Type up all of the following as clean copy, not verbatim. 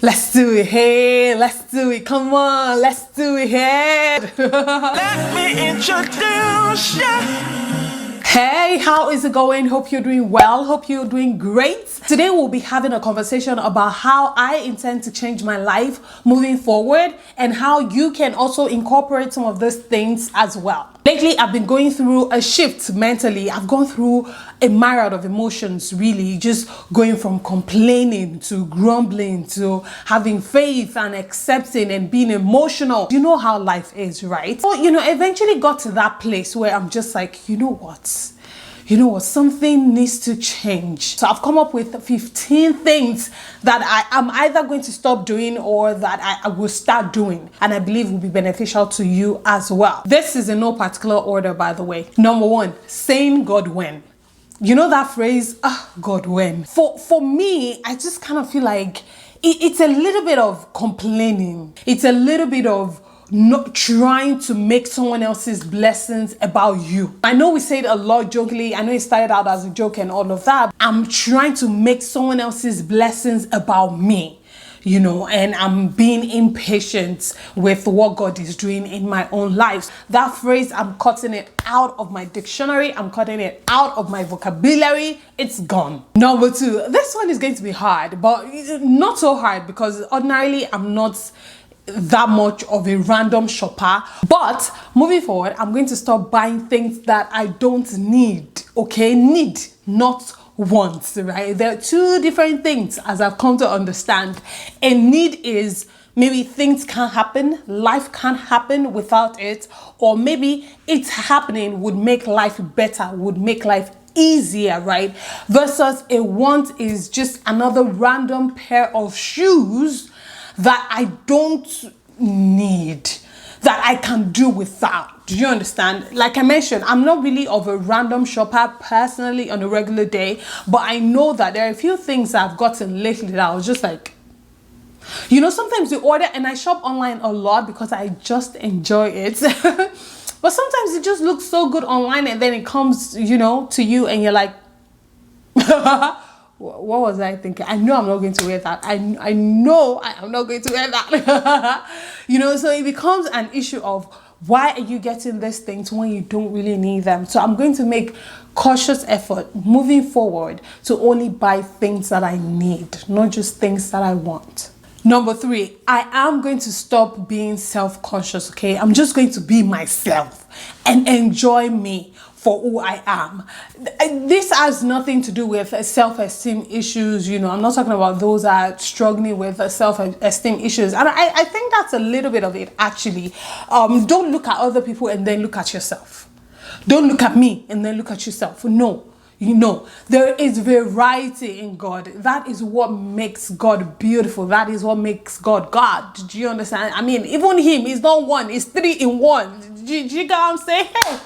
Let's do it, hey, let's do it, come on, let's do it, hey. Let me introduce you. Hey, how is it going? Hope you're doing well. Hope you're doing great. Today we'll be having a conversation about how I intend to change my life moving forward and how you can also incorporate some of those things as well. Lately, I've been going through a shift mentally. I've gone through a myriad of emotions, really, just going from complaining to grumbling to having faith and accepting and being emotional. You know how life is, right? So, eventually got to that place where I'm just like, you know what, something needs to change. So I've come up with 15 things that I'm either going to stop doing or that I will start doing, and I believe will be beneficial to you as well. This is in no particular order, by the way. Number one, saying God when. You know that phrase, God when? For me, I just kind of feel like it's a little bit of complaining. It's a little bit of not trying to make someone else's blessings about you. I know we say it a lot jokingly. I know it started out as a joke and all of that. I'm trying to make someone else's blessings about me, and I'm being impatient with what God is doing in my own life. That phrase, I'm cutting it out of my dictionary. I'm cutting it out of my vocabulary. It's gone. Number two, this one is going to be hard, but not so hard because ordinarily I'm not that much of a random shopper. But moving forward, I'm going to stop buying things that I don't need. Okay, need, not want, right? There are two different things, as I've come to understand. A need is maybe things can't happen, life can't happen without it, or maybe it's happening would make life better, would make life easier, right? Versus a want is just another random pair of shoes that I don't need, that I can do without. Do you understand? Like I mentioned, I'm not really of a random shopper personally on a regular day, but I know that there are a few things I've gotten lately that I was just like, sometimes you order, and I shop online a lot because I just enjoy it. But sometimes it just looks so good online and then it comes, to you and you're like, what was I thinking? I know I'm not going to wear that. I know I am not going to wear that. So it becomes an issue of why are you getting these things when you don't really need them? So I'm going to make cautious effort moving forward to only buy things that I need, not just things that I want. Number three, I am going to stop being self-conscious, okay? I'm just going to be myself and enjoy me for who I am. This has nothing to do with self-esteem issues. I'm not talking about those that are struggling with self-esteem issues. And I think that's a little bit of it, actually. Don't look at other people and then look at yourself. Don't look at me and then look at yourself. No. There is variety in God. That is what makes God beautiful. That is what makes God God. Do you understand? I mean, even him is not one, it's three in one. Do you get what I'm saying? Hey.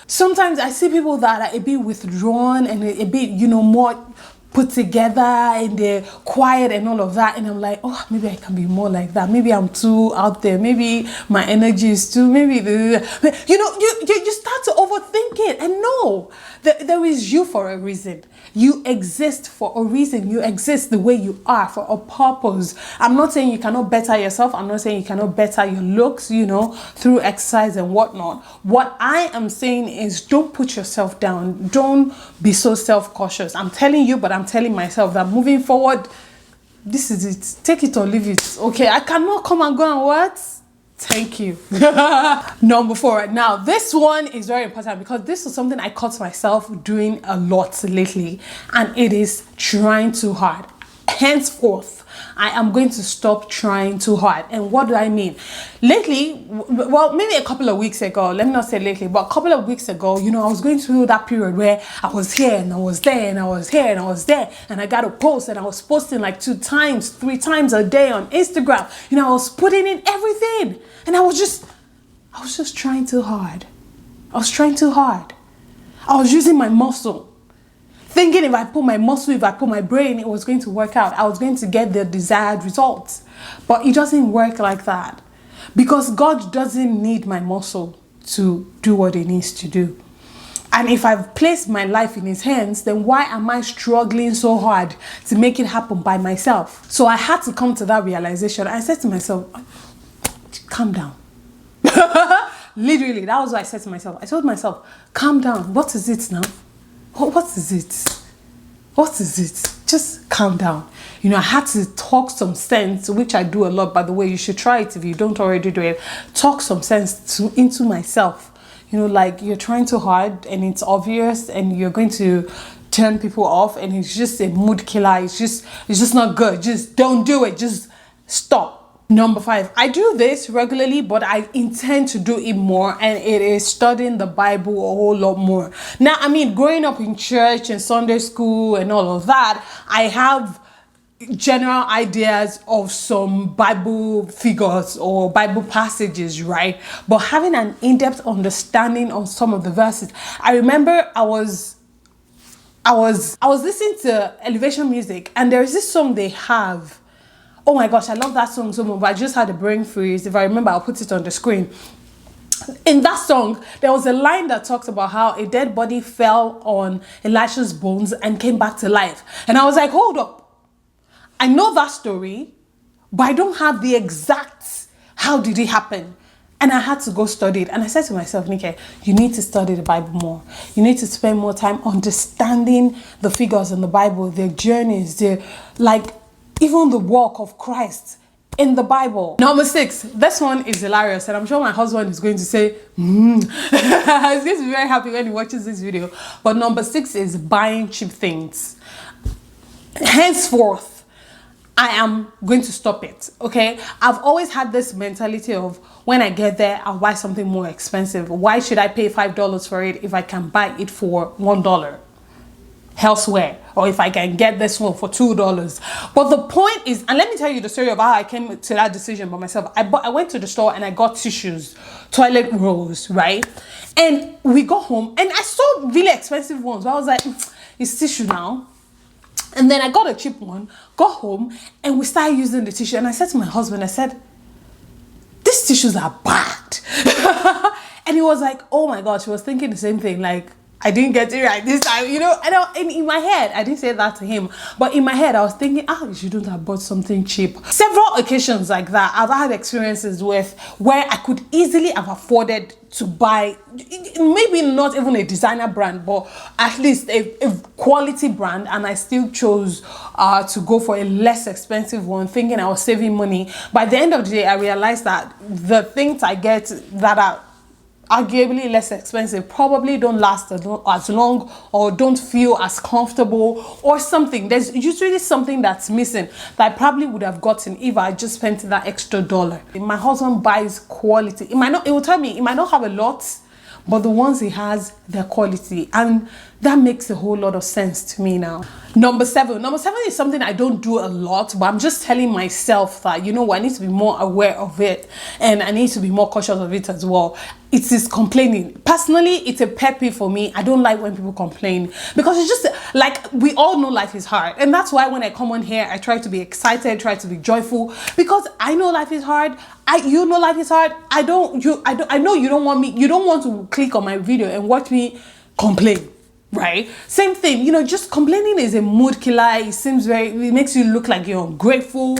Sometimes I see people that are a bit withdrawn and a bit, more put together and they're quiet and all of that, and I'm like, oh, maybe I can be more like that. Maybe I'm too out there. Maybe my energy is too, maybe you start to overthink it. And no, there is you for a reason. You exist for a reason. You exist the way you are for a purpose. I'm not saying you cannot better yourself. I'm not saying you cannot better your looks, through exercise and whatnot. What I am saying is don't put yourself down. Don't be so self-cautious. I'm telling you, but I'm telling myself that moving forward, this is it. Take it or leave it. Okay, I cannot come and go and what? Thank you. Number four. Now, this one is very important because this is something I caught myself doing a lot lately, and it is trying too hard. Henceforth, I am going to stop trying too hard. And what do I mean? Lately, well, maybe a couple of weeks ago, let me not say lately, but a couple of weeks ago, I was going through that period where I was here and I was there and I was here and I was there, and I got a post and I was posting like 2 times, 3 times a day on Instagram. I was putting in everything, and I was just trying too hard. I was trying too hard. I was using my muscle, thinking if I put my muscle, if I put my brain, it was going to work out. I was going to get the desired results. But it doesn't work like that, because God doesn't need my muscle to do what it needs to do. And if I've placed my life in his hands, then why am I struggling so hard to make it happen by myself? So I had to come to that realization. I said to myself, calm down. Literally, that was what I said to myself. I told myself, calm down. What is it now? What is it? What is it? Just calm down. You know, I had to talk some sense, which I do a lot, by the way. You should try it if you don't already do it. Talk some sense into myself. You know, like you're trying too hard and it's obvious and you're going to turn people off and it's just a mood killer. It's just not good. Just don't do it. Just stop. Number 5, I do this regularly, but I intend to do it more, and it is studying the Bible a whole lot more. Now, I mean, growing up in church and Sunday school and all of that, I have general ideas of some Bible figures or Bible passages, right? But having an in-depth understanding on some of the verses, I remember I was listening to Elevation Music, and there's this song they have. Oh my gosh, I love that song so much, but I just had a brain freeze. If I remember, I'll put it on the screen. In that song, there was a line that talks about how a dead body fell on Elisha's bones and came back to life. And I was like, hold up. I know that story, but I don't have the exact how did it happen. And I had to go study it. And I said to myself, Nike, you need to study the Bible more. You need to spend more time understanding the figures in the Bible, their journeys, their, like, even the walk of Christ in the Bible. Number 6, this one is hilarious, and I'm sure my husband is going to say, He's going to be very happy when he watches this video. But number 6 is buying cheap things. Henceforth, I am going to stop it, okay? I've always had this mentality of when I get there, I'll buy something more expensive. Why should I pay $5 for it if I can buy it for $1 elsewhere? Or if I can get this one for $2. But the point is, and let me tell you the story of how I came to that decision by myself. I went to the store and I got tissues, toilet rolls, right? And we got home and I saw really expensive ones. I was like, it's tissue now. And then I got a cheap one, got home, and we started using the tissue. And I said to my husband, I said, these tissues are bad. And he was like, oh my gosh, he was thinking the same thing, like, I didn't get it right this time, you know. And in my head, I didn't say that to him, but in my head, I was thinking, you shouldn't have bought something cheap. Several occasions like that, I've had experiences with where I could easily have afforded to buy, maybe not even a designer brand, but at least a quality brand, and I still chose to go for a less expensive one, thinking I was saving money. By the end of the day, I realized that the things I get that are arguably less expensive probably don't last as long or don't feel as comfortable or something. There's usually something that's missing that I probably would have gotten if I just spent that extra dollar. My husband buys quality. It will tell me it might not have a lot, but the ones he has, they're quality, and that makes a whole lot of sense to me now. Number 7 is something I don't do a lot, but I'm just telling myself that, you know what, I need to be more aware of it, and I need to be more cautious of it as well. It is complaining. Personally, it's a pet peeve for me. I don't like when people complain, because it's just like, we all know life is hard, and that's why when I come on here, I try to be excited, try to be joyful, because I know life is hard. You know life is hard. I know you don't want to click on my video and watch me complain, right? Same thing, you know, just complaining is a mood killer. It makes you look like you're ungrateful,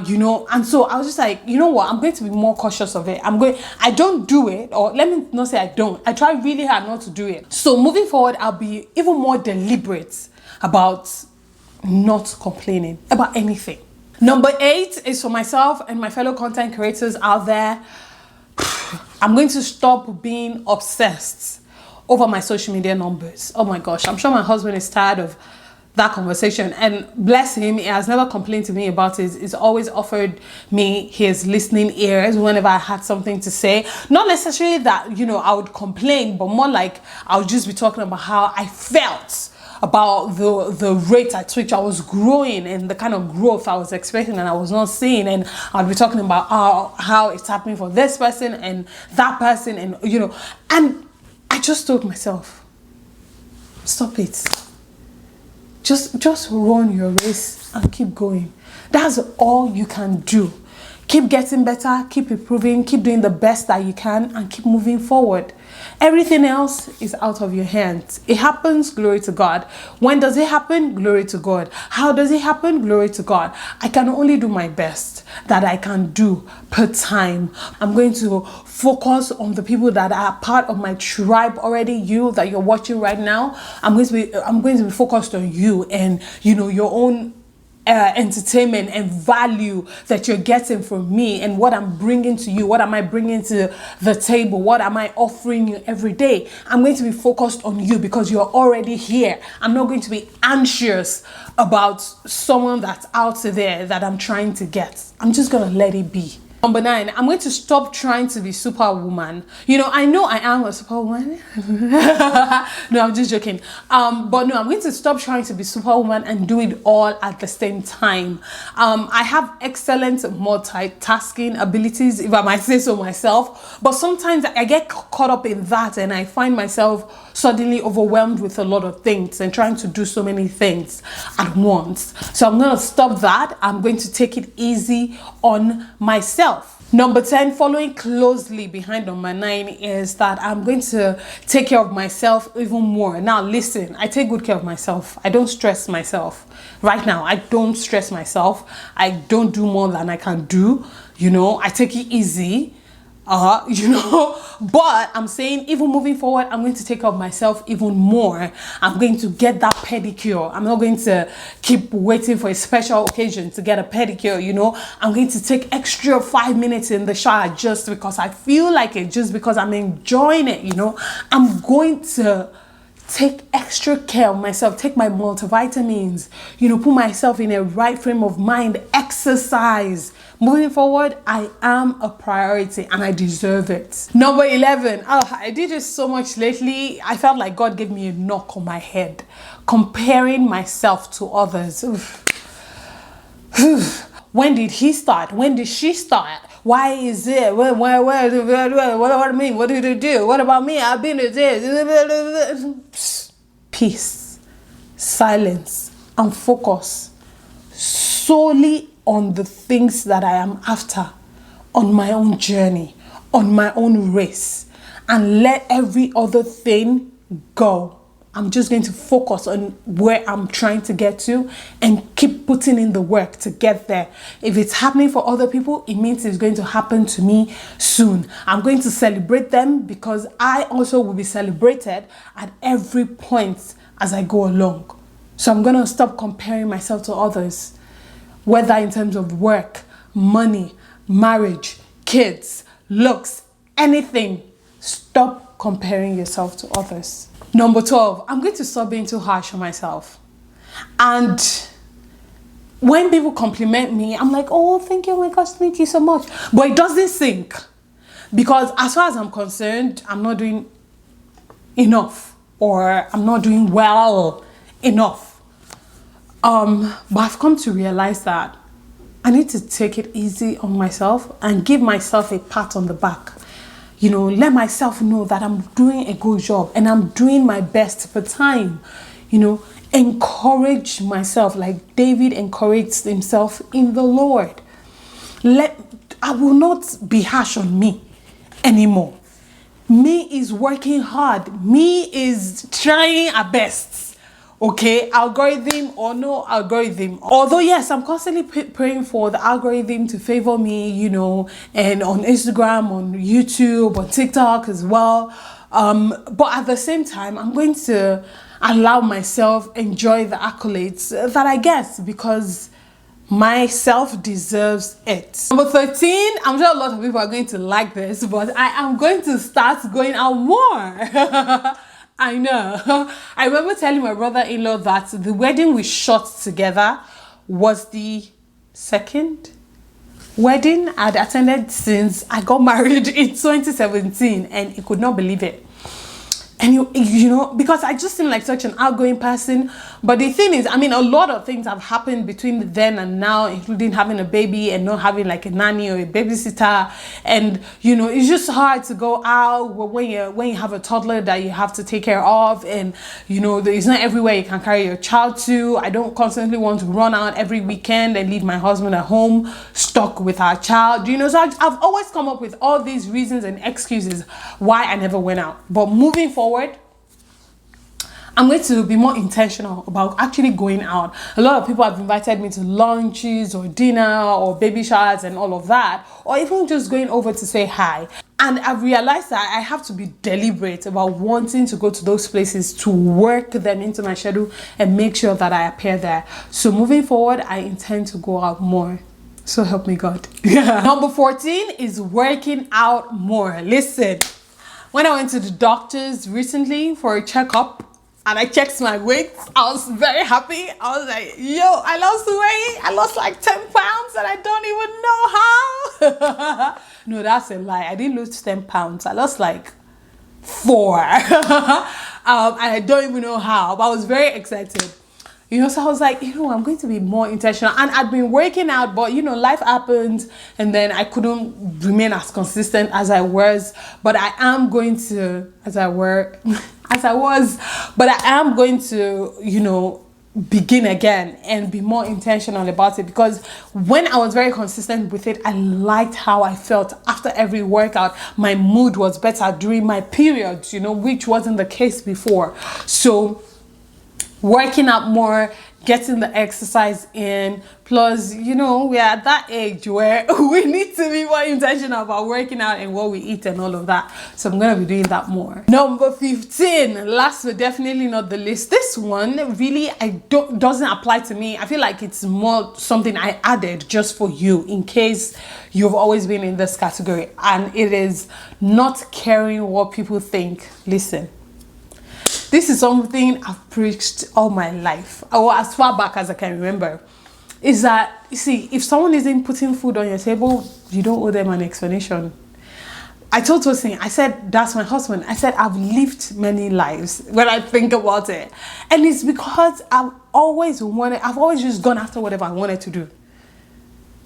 you know. And so I was just like, you know what, I'm going to be more cautious of it. I don't do it, or let me not say I don't. I try really hard not to do it. So moving forward, I'll be even more deliberate about not complaining about anything. Number 8 is for myself and my fellow content creators out there. I'm going to stop being obsessed over my social media numbers. Oh my gosh, I'm sure my husband is tired of that conversation, and bless him, he has never complained to me about it. He's always offered me his listening ears whenever I had something to say. Not necessarily that, you know, I would complain, but more like I would just be talking about how I felt about the rate at which I was growing and the kind of growth I was expecting and I was not seeing. And I'll be talking about how it's happening for this person and that person, and you know, and I just told myself, stop it. Just run your race and keep going. That's all you can do. Keep getting better, keep improving, keep doing the best that you can, and keep moving forward. Everything else is out of your hands. It happens, glory to God. When does it happen? Glory to God. How does it happen? Glory to God. I can only do my best that I can do per time. I'm going to focus on the people that are part of my tribe already. You that you're watching right now, I'm going to be focused on you and your own entertainment and value that you're getting from me and what I'm bringing to you. What am I bringing to the table? What am I offering you every day? I'm going to be focused on you because you're already here. I'm not going to be anxious about someone that's out there that I'm trying to get. I'm just going to let it be. Number 9, I'm going to stop trying to be Superwoman. I know I am a Superwoman. No, I'm just joking. But no, I'm going to stop trying to be Superwoman and do it all at the same time. I have excellent multitasking abilities, if I might say so myself. But sometimes I get caught up in that and I find myself suddenly overwhelmed with a lot of things and trying to do so many things at once. So I'm going to stop that. I'm going to take it easy on myself. Number 10, following closely behind number 9, is that I'm going to take care of myself even more. Now listen, I take good care of myself. I don't stress myself. Right now, I don't stress myself. I don't do more than I can do. I take it easy. But I'm saying even moving forward, I'm going to take care of myself even more. I'm going to get that pedicure. I'm not going to keep waiting for a special occasion to get a pedicure. I'm going to take extra 5 minutes in the shower just because I feel like it, just because I'm enjoying it. I'm going to take extra care of myself, take my multivitamins, put myself in a right frame of mind, exercise. Moving forward, I am a priority and I deserve it. Number 11, I did this so much lately. I felt like God gave me a knock on my head, comparing myself to others. When did he start? When did she start? Why is it? What about me? What did it do? What about me? I've been to this. Peace, silence, and focus solely on the things that I am after, on my own journey, on my own race, and let every other thing go. I'm just going to focus on where I'm trying to get to and keep putting in the work to get there. If it's happening for other people, it means it's going to happen to me soon. I'm going to celebrate them because I also will be celebrated at every point as I go along. So I'm going to stop comparing myself to others, whether in terms of work, money, marriage, kids, looks, anything. Stop comparing yourself to others. Number 12, I'm going to stop being too harsh on myself. And when people compliment me, I'm like, oh, thank you, oh my gosh, thank you so much. But it doesn't sink. Because as far as I'm concerned, I'm not doing enough. Or I'm not doing well enough. But I've come to realize that I need to take it easy on myself and give myself a pat on the back. Let myself know that I'm doing a good job and I'm doing my best per time. Encourage myself like David encouraged himself in the Lord. I will not be harsh on me anymore. Me is working hard. Me is trying our best. Okay, algorithm or no algorithm. Although yes, I'm constantly praying for the algorithm to favor me, and on Instagram, on YouTube, on TikTok as well. But at the same time, I'm going to allow myself enjoy the accolades that I get because myself deserves it. Number 13, I'm sure a lot of people are going to like this, but I am going to start going out more. I know. I remember telling my brother-in-law that the wedding we shot together was the second wedding I'd attended since I got married in 2017, and he could not believe it. And you know, because I just seem like such an outgoing person. But the thing is, I mean, a lot of things have happened between then and now, including having a baby and not having like a nanny or a babysitter. And you know, it's just hard to go out when you have a toddler that you have to take care of. And you know, it's not everywhere you can carry your child to. I don't constantly want to run out every weekend and leave my husband at home stuck with our child. You know, so I've always come up with all these reasons and excuses why I never went out. But moving forward, I'm going to be more intentional about actually going out. A lot of people have invited me to lunches or dinner or baby showers and all of that, or even just going over to say hi. And I've realized that I have to be deliberate about wanting to go to those places, to work them into my schedule and make sure that I appear there. So moving forward, I intend to go out more. So help me God. Number 14 is working out more. Listen. When I went to the doctors recently for a checkup and I checked my weight, I was very happy. I was like, yo, I lost weight. I lost like 10 pounds and I don't even know how. No, that's a lie. I didn't lose 10 pounds. I lost like 4. And I don't even know how, but I was very excited. You know, so I was like, you know, I'm going to be more intentional. And I'd been working out, but you know, life happened and then I couldn't remain as consistent as I was. But I am going to, but I am going to, you know, begin again and be more intentional about it, because when I was very consistent with it, I liked how I felt after every workout. My mood was better during my periods, you know, which wasn't the case before. So working out more, getting the exercise in, plus, you know, we're at that age where we need to be more intentional about working out and what we eat and all of that. So I'm going to be doing that more. Number 15, last but definitely not the least. This one really doesn't apply to me. I feel like it's more something I added just for you in case you've always been in this category. And it is not caring what people think. Listen. This is something I've preached all my life, or as far back as I can remember. Is that, you see, if someone isn't putting food on your table, you don't owe them an explanation. I told Tosin, I said, that's my husband. I said, I've lived many lives when I think about it. And it's because I've always just gone after whatever I wanted to do.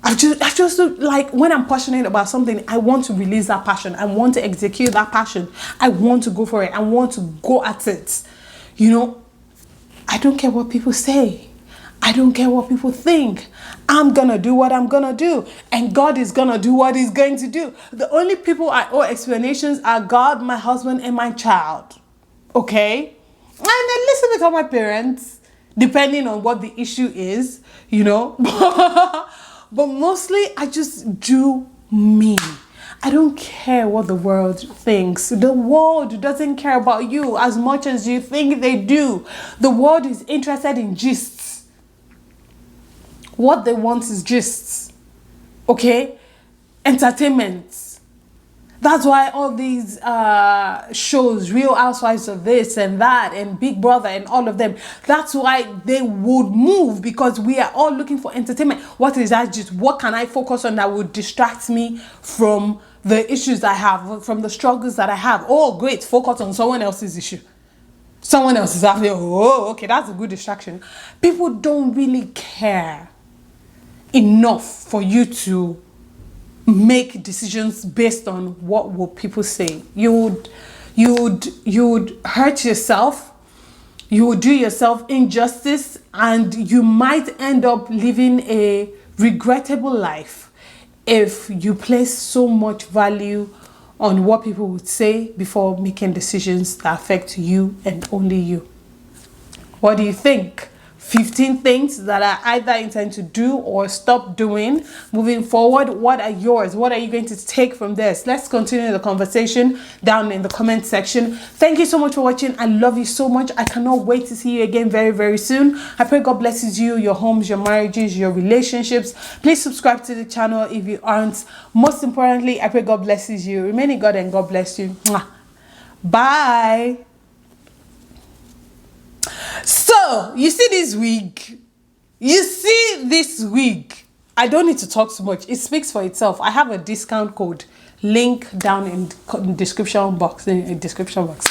I just like, when I'm passionate about something, I want to release that passion. I want to execute that passion. I want to go for it. I want to go at it. You know, I don't care what people say. I don't care what people think. I'm going to do what I'm going to do. And God is going to do what he's going to do. The only people I owe explanations are God, my husband, and my child. Okay? And a little bit of my parents, depending on what the issue is, you know. But mostly, I just do me. I don't care what the world thinks. The world doesn't care about you as much as you think they do. The world is interested in gists. What they want is gists. Okay? Entertainment. That's why all these shows, Real Housewives of this and that, and Big Brother and all of them, that's why they would move, because we are all looking for entertainment. What is that? Just what can I focus on that would distract me from the issues I have, from the struggles that I have? Oh, great, focus on someone else's issue. Someone else is having, oh, okay, that's a good distraction. People don't really care enough for you to make decisions based on what will people say. You would hurt yourself, you would do yourself injustice, and you might end up living a regrettable life if you place so much value on what people would say before making decisions that affect you and only you. What do you think? 15 things that I either intend to do or stop doing moving forward. What are yours? What are you going to take from this? Let's continue the conversation down in the comment section. Thank you so much for watching. I love you so much. I cannot wait to see you again very, very soon. I pray God blesses you, your homes, your marriages, your relationships. Please subscribe to the channel if you aren't. Most importantly, I pray God blesses you. Remain in God and God bless you. Mwah. Bye. So, you see this wig? I don't need to talk too much. It speaks for itself. I have a discount code. Link down in description box. In description box.